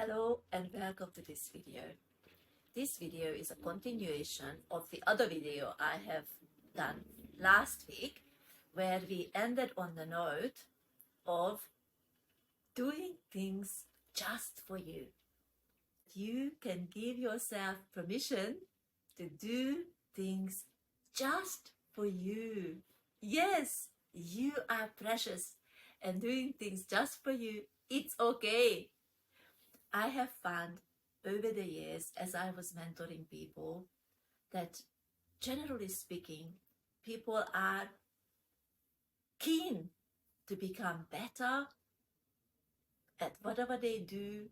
Hello and welcome to this video. This video is a continuation of the other video I have done last week, where we ended on the note of doing things just for you. You can give yourself permission to do things just for you. Yes, you are precious, and doing things just for you, it's okay. I have found over the years, as I was mentoring people, that generally speaking, people are keen to become better at whatever they do.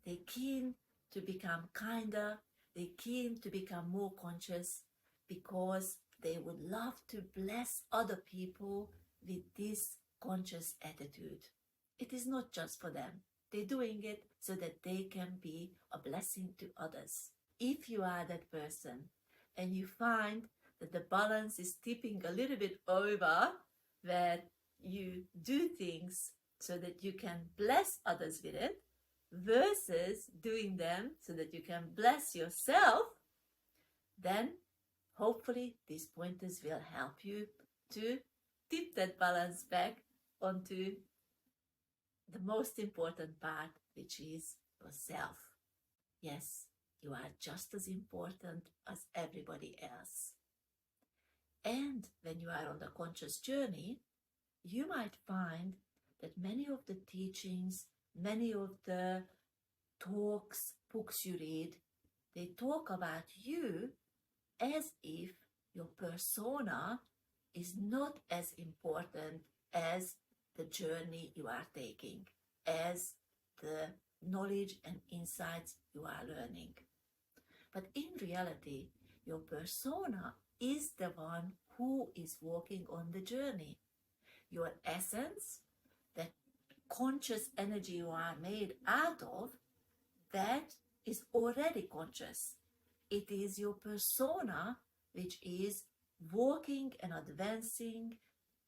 They're keen to become kinder. They're keen to become more conscious because they would love to bless other people with this conscious attitude. It is not just for them. They're doing it so that they can be a blessing to others. If you are that person and you find that the balance is tipping a little bit over, where you do things so that you can bless others with it versus doing them so that you can bless yourself, then hopefully these pointers will help you to tip that balance back onto the most important part, which is yourself. Yes, you are just as important as everybody else. And when you are on the conscious journey, you might find that many of the teachings, many of the talks, books you read, they talk about you as if your persona is not as important as the journey you are taking, as the knowledge and insights you are learning. But in reality, your persona is the one who is walking on the journey. Your essence, that conscious energy you are made out of, that is already conscious. It is your persona which is walking and advancing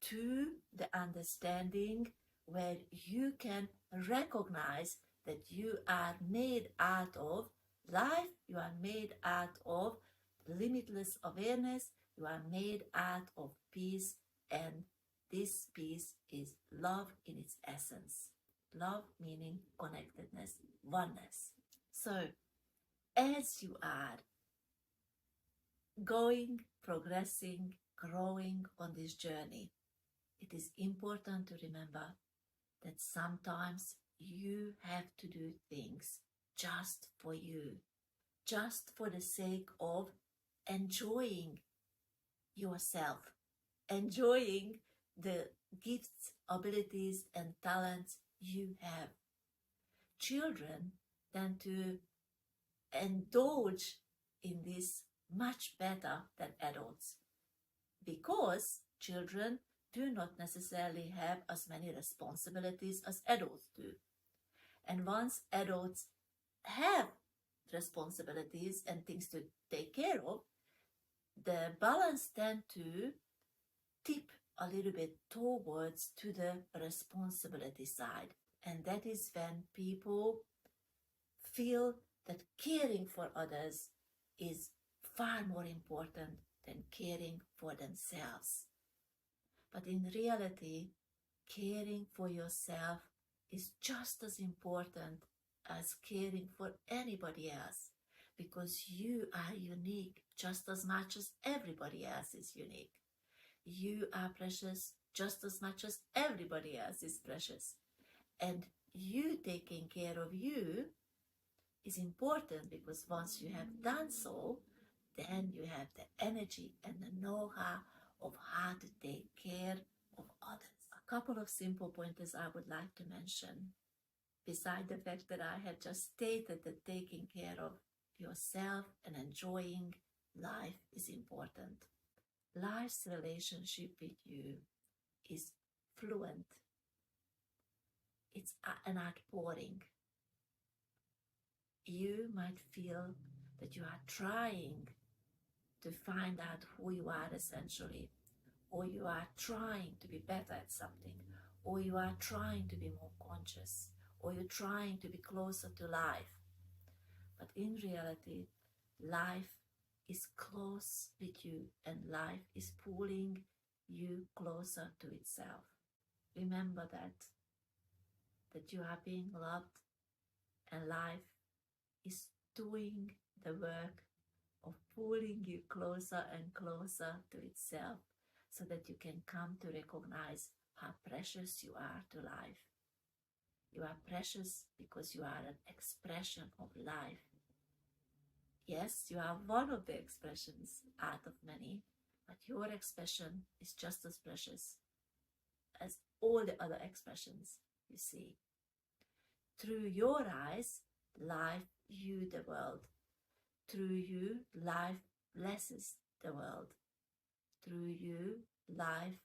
to the understanding where you can recognize that you are made out of life, you are made out of limitless awareness, you are made out of peace, and this peace is love in its essence. Love meaning connectedness, oneness. So, as you are going, progressing, growing on this journey, it is important to remember that sometimes you have to do things just for you, just for the sake of enjoying yourself, enjoying the gifts, abilities, and talents you have. Children tend to indulge in this much better than adults because children do not necessarily have as many responsibilities as adults do. And once adults have responsibilities and things to take care of, the balance tends to tip a little bit towards to the responsibility side. And that is when people feel that caring for others is far more important than caring for themselves. But in reality, caring for yourself is just as important as caring for anybody else, because you are unique just as much as everybody else is unique. You are precious just as much as everybody else is precious. And you taking care of you is important because once you have done so, then you have the energy and the know-how of how to take care of others. A couple of simple pointers I would like to mention, beside the fact that I have just stated that taking care of yourself and enjoying life is important. Life's relationship with you is fluent. It's an outpouring. You might feel that you are trying to find out who you are essentially, or you are trying to be better at something, or you are trying to be more conscious, or you're trying to be closer to life. But in reality, life is close with you, and life is pulling you closer to itself. Remember that you are being loved, and life is doing the work of pulling you closer and closer to itself, so that you can come to recognize how precious you are to life. You are precious because you are an expression of life. Yes, you are one of the expressions out of many, but your expression is just as precious as all the other expressions you see. Through your eyes, life views the world. Through you, life blesses the world. Through you, life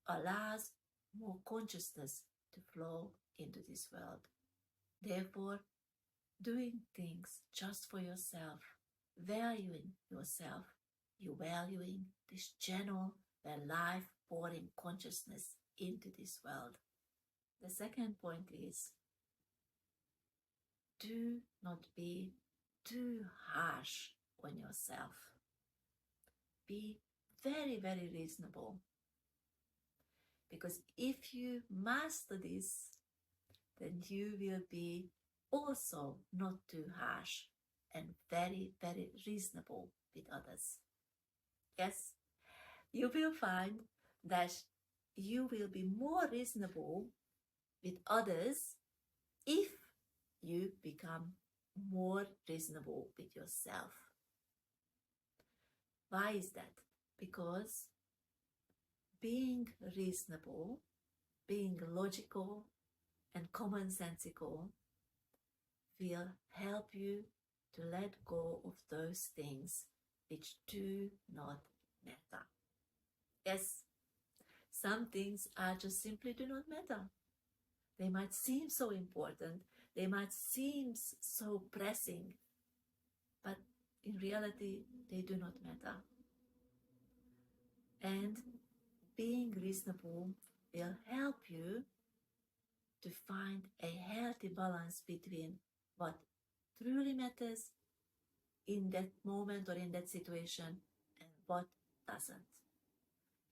allows more consciousness to flow into this world. Therefore, doing things just for yourself, valuing yourself, you're valuing this channel where life pouring consciousness into this world. The second point is, do not be too harsh on yourself. Be very, very reasonable. Because if you master this, then you will be also not too harsh and very, very reasonable with others. Yes, you will find that you will be more reasonable with others if you become more reasonable with yourself. Why is that? Because being reasonable, being logical and commonsensical will help you to let go of those things which do not matter. Yes, some things are just simply do not matter. They might seem so important, they might seem so pressing, but in reality, they do not matter. And being reasonable will help you to find a healthy balance between what truly matters in that moment or in that situation and what doesn't.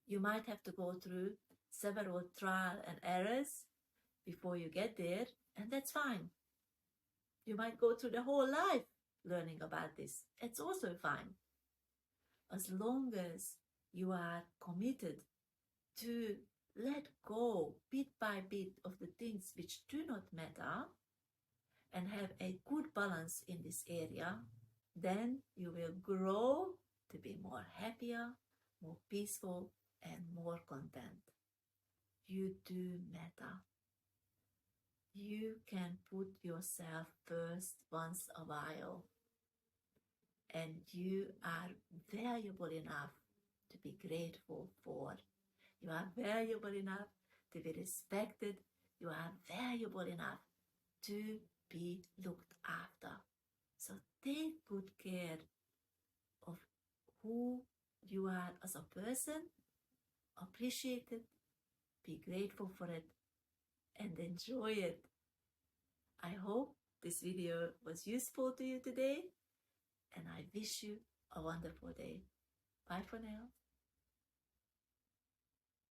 You might have to go through several trial and errors before you get there, and that's fine. You might go through the whole life learning about this. It's also fine. As long as you are committed to let go bit by bit of the things which do not matter and have a good balance in this area, then you will grow to be more happier, more peaceful, and more content. You do matter. You can put yourself first once a while, and you are valuable enough to be grateful for. You are valuable enough to be respected. You are valuable enough to be looked after. So take good care of who you are as a person, appreciate it, be grateful for it, and enjoy it. I hope this video was useful to you today, and I wish you a wonderful day. Bye for now.